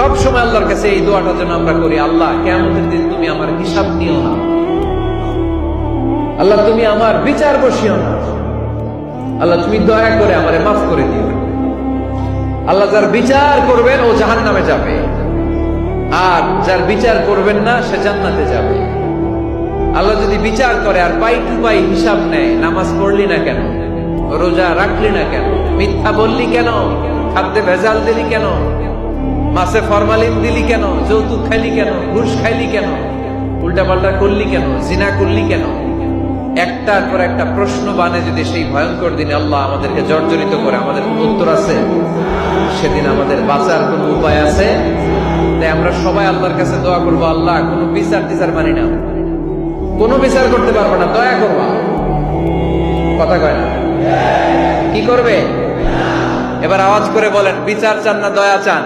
সব সময় আল্লাহর কাছে এই দোয়াটা যেন আমরা করি, আল্লাহ কিয়ামতের দিন তুমি আমার হিসাব নিও না, আল্লাহ তুমি আমার বিচার বসিও না, আল্লাহ তুমি দয়া করে আমারে মাফ করে দিও। আল্লাহ যার বিচার করবেন ও জাহান্নামে যাবে, আর যার বিচার করবেন না সে জান্নাতে যাবে। আল্লাহ যদি বিচার করে আর পাই টু পাই হিসাব নেয়, নামাজ পড়লি না কেন, রোজা রাখলি না কেন, মিথ্যা বললি কেন, খাদ্যে ভেজাল দিলি কেন, মাছে ফরমালিন দিলি কেন, যৌতুক খাইলি কেন, ঘুষ খাইলি কেন, উল্টাপাল্টা করলি কেন, জিনা করলি কেন, একটার পর একটা প্রশ্ন বানে যদি সেই ভয়ঙ্কর দিনে আল্লাহ আমাদেরকে জর্জরিত করে, আমাদের কোন উত্তর আছে? সেদিন আমাদের বাঁচার কোন উপায় আছে? তাই আমরা সবাই আল্লাহর কাছে দোয়া করবো, আল্লাহ কোনো বিচার টিচার মানি না, কোনো বিচার করতে পারবো না, দয়া করবা। কথা কয় না? কি করবে? এবার আওয়াজ করে বলেন, বিচার চান না দয়া চান?